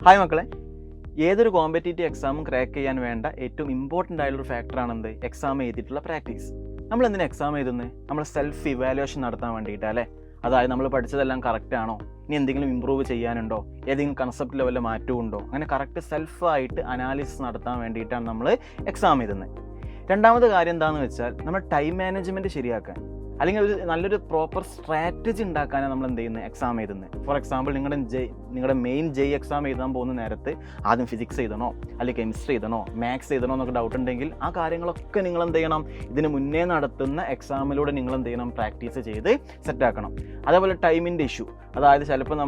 Hi മക്കളെ, ഏതൊരു competitive എക്സാമും ക്രാക്ക് ചെയ്യാൻ വേണ്ട ഏറ്റവും ഇമ്പോർട്ടൻ്റ് ആയിട്ടുള്ളൊരു ഫാക്ടറാണെന്ത്? എക്സാം എഴുതിയിട്ടുള്ള പ്രാക്ടീസ്. നമ്മൾ എന്തിനാ എക്സാം എഴുതുന്നത്? നമ്മൾ സെൽഫ് ഇവാലുവേഷൻ നടത്താൻ വേണ്ടിയിട്ടാണ് അല്ലേ? അതായത് നമ്മൾ പഠിച്ചതെല്ലാം കറക്റ്റ് ആണോ, ഇനി എന്തെങ്കിലും ഇമ്പ്രൂവ് ചെയ്യാനുണ്ടോ, ഏതെങ്കിലും കൺസെപ്റ്റ് ലെവലിൽ മാറ്റവും ഉണ്ടോ, അങ്ങനെ കറക്റ്റ് സെൽഫായിട്ട് അനാലിസിസ് നടത്താൻ വേണ്ടിയിട്ടാണ് നമ്മൾ എക്സാം എഴുതുന്നത്. രണ്ടാമത്തെ കാര്യം എന്താണെന്ന് വെച്ചാൽ നമ്മൾ ടൈം മാനേജ്മെൻറ്റ് ശരിയാക്കാൻ, അല്ലെങ്കിൽ ഒരു നല്ലൊരു പ്രോപ്പർ സ്ട്രാറ്റജി ഉണ്ടാക്കാനാണ് നമ്മൾ എന്ത് ചെയ്യുന്നത്? എക്സാം എഴുതുന്നത്. ഫോർ എക്സാമ്പിൾ നിങ്ങളുടെ മെയിൻ ജെ എക്സാം എഴുതാൻ പോകുന്ന നേരത്ത് ആദ്യം ഫിസിക്സ് എഴുതണോ അല്ലെങ്കിൽ കെമിസ്ട്രി എഴുതണോ മാത്സ് എഴുതണോ എന്നൊക്കെ ഡൗട്ട് ഉണ്ടെങ്കിൽ ആ കാര്യങ്ങളൊക്കെ നിങ്ങൾ എന്ത് ചെയ്യണം? ഇതിന് മുന്നേ നടത്തുന്ന എക്സാമിലൂടെ നിങ്ങൾ എന്ത് ചെയ്യണം? പ്രാക്ടീസ് ചെയ്ത് സെറ്റാക്കണം. അതേപോലെ ടൈമിൻ്റെ ഇഷ്യൂ, അതായത് ചിലപ്പോൾ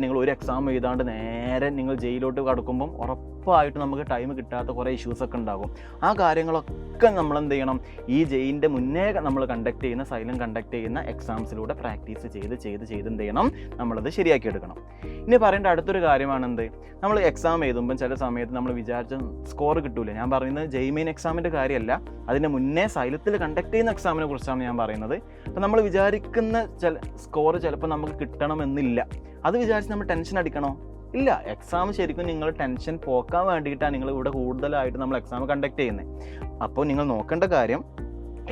നിങ്ങൾ ഒരു എക്സാം എഴുതാണ്ട് നേരെ നിങ്ങൾ ജയിലോട്ട് കടക്കുമ്പം ഉറപ്പായിട്ട് നമുക്ക് ടൈം കിട്ടാത്ത കുറേ ഇഷ്യൂസൊക്കെ ഉണ്ടാകും. ആ കാര്യങ്ങളൊക്കെ നമ്മൾ എന്ത് ചെയ്യണം? ഈ ജെയിൻ്റെ മുന്നേ നമ്മൾ കണ്ടക്ട് ചെയ്യുന്ന എക്സാംസിലൂടെ പ്രാക്ടീസ് ചെയ്ത് എന്ത് ചെയ്യണം? നമ്മളത് ശരിയാക്കിയെടുക്കണം. ഇനി പറയേണ്ട അടുത്തൊരു കാര്യമാണ് എന്ത്? നമ്മൾ എക്സാം എഴുതുമ്പം ചില സമയത്ത് നമ്മൾ വിചാരിച്ച സ്കോർ കിട്ടൂല. ഞാൻ പറയുന്നത് ജെയിമെയിൻ എക്സാമിൻ്റെ കാര്യമല്ല, അതിൻ്റെ മുന്നേ സൈലത്തിൽ കണ്ടക്ട് ചെയ്യുന്ന എക്സാമിനെ കുറിച്ചാണ് ഞാൻ പറയുന്നത്. അപ്പോൾ നമ്മൾ വിചാരിക്കുന്ന സ്കോർ ചിലപ്പോൾ നമുക്ക് കിട്ടണമെന്നില്ല. അത് വിചാരിച്ച് നമ്മൾ ടെൻഷൻ അടിക്കണോ? ഇല്ല. എക്സാം ശരിക്കും നിങ്ങൾ ടെൻഷൻ പോക്കാൻ വേണ്ടിയിട്ടാണ് നിങ്ങൾ ഇവിടെ കൂടുതലായിട്ട് നമ്മൾ എക്സാം കണ്ടക്ട് ചെയ്യുന്നത്. അപ്പോൾ നിങ്ങൾ നോക്കേണ്ട കാര്യം,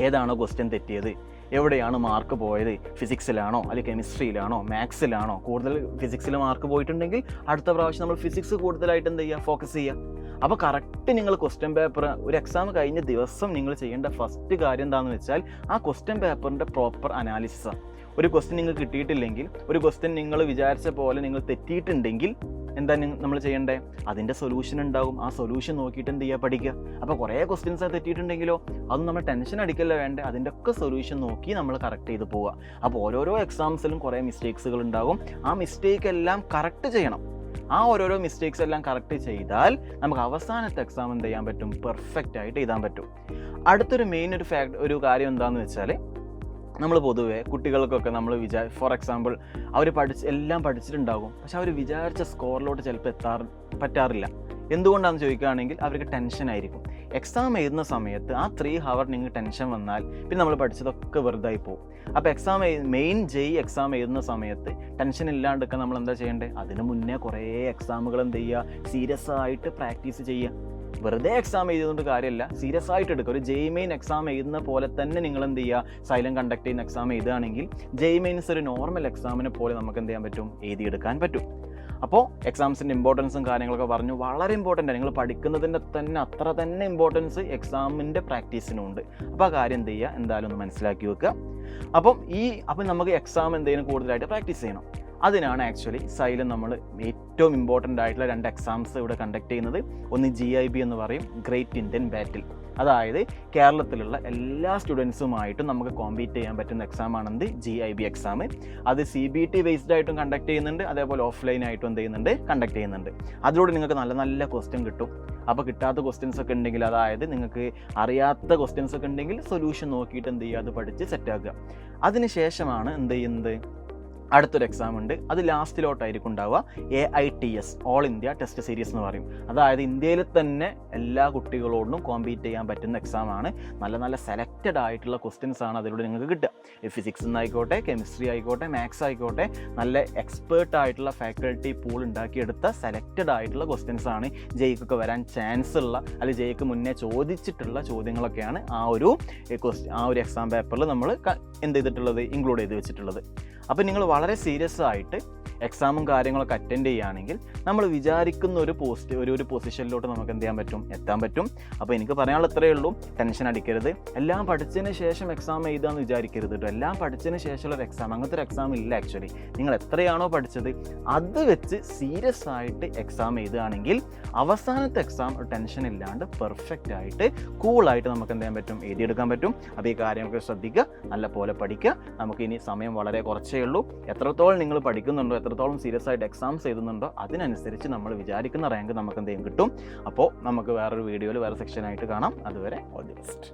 ഏതാണോ ക്വസ്റ്റ്യൻ തെറ്റിയത്, എവിടെയാണ് മാർക്ക് പോയത്, ഫിസിക്സിലാണോ അല്ലെങ്കിൽ കെമിസ്ട്രിയിലാണോ മാത്സിലാണോ? കൂടുതൽ ഫിസിക്സിൽ മാർക്ക് പോയിട്ടുണ്ടെങ്കിൽ അടുത്ത പ്രാവശ്യം നമ്മൾ ഫിസിക്സ് കൂടുതലായിട്ട് എന്ത് ചെയ്യുക? ഫോക്കസ് ചെയ്യുക. അപ്പോൾ കറക്റ്റ് നിങ്ങൾ ക്വസ്റ്റ്യൻ പേപ്പർ ഒരു എക്സാം കഴിഞ്ഞ ദിവസം നിങ്ങൾ ചെയ്യേണ്ട ഫസ്റ്റ് കാര്യം എന്താണെന്ന് വെച്ചാൽ ആ ക്വസ്റ്റ്യൻ പേപ്പറിൻ്റെ പ്രോപ്പർ അനാലിസിസാണ്. ഒരു ക്വസ്റ്റ്യൻ നിങ്ങൾക്ക് കിട്ടിയിട്ടില്ലെങ്കിൽ, ഒരു ക്വസ്റ്റ്യൻ നിങ്ങൾ വിചാരിച്ച പോലെ നിങ്ങൾ തെറ്റിയിട്ടുണ്ടെങ്കിൽ എന്താ നമ്മൾ ചെയ്യേണ്ടത്? അതിൻ്റെ സൊല്യൂഷൻ ഉണ്ടാകും. ആ സൊല്യൂഷൻ നോക്കിയിട്ട് എന്ത് ചെയ്യുക? പഠിക്കുക. അപ്പോൾ കുറേ ക്വസ്റ്റ്യൻസ് തെറ്റിയിട്ടുണ്ടെങ്കിലോ അതൊന്നും നമ്മൾ ടെൻഷൻ അടിക്കല്ല വേണ്ടേ, അതിൻ്റെ ഒക്കെ സൊല്യൂഷൻ നോക്കി നമ്മൾ കറക്റ്റ് ചെയ്ത് പോവുക. അപ്പോൾ ഓരോരോ എക്സാംസിലും കുറേ മിസ്റ്റേക്സുകൾ ഉണ്ടാകും. ആ മിസ്റ്റേക്ക് എല്ലാം കറക്റ്റ് ചെയ്യണം. ആ ഓരോരോ മിസ്റ്റേക്സ് എല്ലാം കറക്റ്റ് ചെയ്താൽ നമുക്ക് അവസാനത്തെ എക്സാം എന്ത് ചെയ്യാൻ പറ്റും? പെർഫെക്റ്റ് ആയിട്ട് എഴുതാൻ പറ്റും. അടുത്തൊരു മെയിൻ ഒരു കാര്യം എന്താണെന്ന് വെച്ചാൽ, നമ്മൾ പൊതുവേ കുട്ടികൾക്കൊക്കെ നമ്മൾ ഫോർ എക്സാമ്പിൾ അവർ എല്ലാം പഠിച്ചിട്ടുണ്ടാകും, പക്ഷെ അവർ വിചാരിച്ച സ്കോറിലോട്ട് ചിലപ്പോൾ പറ്റാറില്ല. എന്തുകൊണ്ടാണെന്ന് ചോദിക്കുകയാണെങ്കിൽ അവർക്ക് ടെൻഷൻ ആയിരിക്കും. എക്സാം എഴുതുന്ന സമയത്ത് ആ 3 hour നിങ്ങൾക്ക് ടെൻഷൻ വന്നാൽ പിന്നെ നമ്മൾ പഠിച്ചതൊക്കെ വെറുതായി പോകും. അപ്പോൾ മെയിൻ എക്സാം എഴുതുന്ന സമയത്ത് ടെൻഷൻ ഇല്ലാണ്ടൊക്കെ നമ്മൾ എന്താ ചെയ്യേണ്ടത്? അതിന് മുന്നേ കുറേ എക്സാമുകൾ എന്ത് ചെയ്യുക? സീരിയസ് ആയിട്ട് പ്രാക്ടീസ് ചെയ്യുക. വെറുതെ എക്സാം എഴുതുന്നത് കാര്യമല്ല, സീരിയസ് ആയിട്ട് എടുക്കുക. ഒരു ജെയിമെയിൻ എക്സാം എഴുതുന്ന പോലെ തന്നെ നിങ്ങൾ എന്ത് ചെയ്യുക? സൈലം കണ്ടക്ട് ചെയ്യുന്ന എക്സാം എഴുതുകയാണെങ്കിൽ ജെയിമെയിൻസ് ഒരു നോർമൽ എക്സാമിനെ പോലെ നമുക്ക് എന്ത് ചെയ്യാൻ പറ്റും? എഴുതിയെടുക്കാൻ പറ്റും. അപ്പോൾ എക്സാംസിൻ്റെ ഇമ്പോർട്ടൻസും കാര്യങ്ങളൊക്കെ പറഞ്ഞു, വളരെ ഇമ്പോർട്ടൻ്റ് ആണ്. നിങ്ങൾ പഠിക്കുന്നതിൻ്റെ തന്നെ അത്ര തന്നെ ഇമ്പോർട്ടൻസ് എക്സാമിൻ്റെ പ്രാക്ടീസിനുണ്ട്. അപ്പോൾ ആ കാര്യം എന്ത് ചെയ്യുക? എന്തായാലും ഒന്ന് മനസ്സിലാക്കി വെക്കുക. അപ്പം നമുക്ക് എക്സാം എന്തെങ്കിലും കൂടുതലായിട്ട് പ്രാക്ടീസ് ചെയ്യണം. അതിനാണ് ആക്ച്വലി സൈലം നമ്മൾ ഏറ്റവും ഇമ്പോർട്ടൻ്റ് ആയിട്ടുള്ള 2 എക്സാംസ് ഇവിടെ കണ്ടക്ട് ചെയ്യുന്നത്. ഒന്ന് GIB എന്ന് പറയും, ഗ്രേറ്റ് ഇന്ത്യൻ ബാറ്റിൽ. അതായത് കേരളത്തിലുള്ള എല്ലാ സ്റ്റുഡൻസുമായിട്ടും നമുക്ക് കോമ്പീറ്റ് ചെയ്യാൻ പറ്റുന്ന എക്സാമാണെന്ത്? GIB exam. അത് CBT ബേസ്ഡ് ആയിട്ടും കണ്ടക്ട് ചെയ്യുന്നുണ്ട്, അതേപോലെ ഓഫ്ലൈൻ ആയിട്ടും എന്ത് ചെയ്യുന്നുണ്ട്? കണ്ടക്ട് ചെയ്യുന്നുണ്ട്. അതിലൂടെ നിങ്ങൾക്ക് നല്ല നല്ല ക്വസ്റ്റ്യൻ കിട്ടും. അപ്പോൾ കിട്ടാത്ത ക്വസ്റ്റ്യൻസ് ഒക്കെ ഉണ്ടെങ്കിൽ, അതായത് നിങ്ങൾക്ക് അറിയാത്ത ക്വസ്റ്റ്യൻസ് ഒക്കെ ഉണ്ടെങ്കിൽ സൊല്യൂഷൻ നോക്കിയിട്ട് എന്ത് ചെയ്യുക? അത് പഠിച്ച് സെറ്റാക്കുക. അതിന് ശേഷമാണ് എന്ത് ചെയ്യുന്നത്? അടുത്തൊരു എക്സാം ഉണ്ട്. അത് ലാസ്റ്റിലോട്ടായിരിക്കും ഉണ്ടാവുക. AITS, all India test series എന്ന് പറയും. അതായത് ഇന്ത്യയിൽ തന്നെ എല്ലാ കുട്ടികളോടും കോമ്പീറ്റ് ചെയ്യാൻ പറ്റുന്ന എക്സാമാണ്. നല്ല നല്ല സെലക്റ്റഡ് ആയിട്ടുള്ള ക്വസ്റ്റ്യൻസ് ആണ് അതിലൂടെ നിങ്ങൾക്ക് കിട്ടുക. ഫിസിക്സ് എന്നായിക്കോട്ടെ, കെമിസ്ട്രി ആയിക്കോട്ടെ, മാത്സ് ആയിക്കോട്ടെ, നല്ല എക്സ്പേർട്ട് ആയിട്ടുള്ള ഫാക്കൽറ്റി പൂൾ ഉണ്ടാക്കിയെടുത്ത സെലക്റ്റഡ് ആയിട്ടുള്ള ക്വസ്റ്റ്യൻസ് ആണ് ജെയ്ക്കൊക്കെ വരാൻ ചാൻസ് ഉള്ള, അല്ലെങ്കിൽ ജെയ്ക്ക് മുന്നേ ചോദിച്ചിട്ടുള്ള ചോദ്യങ്ങളൊക്കെയാണ് ആ ഒരു എക്സാം പേപ്പറിൽ നമ്മൾ എന്ത് ചെയ്തിട്ടുള്ളത്? ഇൻക്ലൂഡ് ചെയ്ത് വെച്ചിട്ടുള്ളത്. അപ്പോൾ നിങ്ങൾ വളരെ സീരിയസ് ആയിട്ട് എക്സാമും കാര്യങ്ങളൊക്കെ അറ്റൻഡ് ചെയ്യുകയാണെങ്കിൽ നമ്മൾ വിചാരിക്കുന്ന ഒരു പൊസിഷനിലോട്ട് നമുക്ക് എന്ത് ചെയ്യാൻ പറ്റും? എത്താൻ പറ്റും. അപ്പോൾ എനിക്ക് പറയാനുള്ള ഇത്രയേ ഉള്ളൂ. ടെൻഷൻ അടിക്കരുത്. എല്ലാം പഠിച്ചതിന് ശേഷം എക്സാം എഴുതാമെന്ന് വിചാരിക്കരുത് കേട്ടോ. എല്ലാം പഠിച്ചതിന് ശേഷമുള്ള ഒരു എക്സാം, അങ്ങനത്തെ ഒരു എക്സാം ഇല്ല. ആക്ച്വലി നിങ്ങൾ എത്രയാണോ പഠിച്ചത് അത് വെച്ച് സീരിയസ് ആയിട്ട് എക്സാം എഴുതുകയാണെങ്കിൽ അവസാനത്തെ എക്സാം ടെൻഷൻ ഇല്ലാണ്ട് പെർഫെക്റ്റ് ആയിട്ട് കൂളായിട്ട് നമുക്ക് എന്ത് ചെയ്യാൻ പറ്റും? എഴുതിയെടുക്കാൻ പറ്റും. അപ്പോൾ ഈ കാര്യങ്ങളൊക്കെ ശ്രദ്ധിക്കുക, നല്ല പോലെ പഠിക്കുക. നമുക്കിനി സമയം വളരെ കുറച്ചേ ഉള്ളൂ. എത്രത്തോളം നിങ്ങൾ പഠിക്കുന്നുണ്ടോ, എത്രത്തോളം സീരിയസ് ആയിട്ട് എക്സാംസ് എഴുതുന്നുണ്ടോ അതിനനുസരിച്ച് നമ്മൾ വിചാരിക്കുന്ന റാങ്ക് നമുക്ക് എന്തെങ്കിലും കിട്ടും. അപ്പോൾ നമുക്ക് വേറൊരു വീഡിയോയിൽ വേറെ സെക്ഷനായിട്ട് കാണാം. അതുവരെ ഓൾ ദി ബെസ്റ്റ്.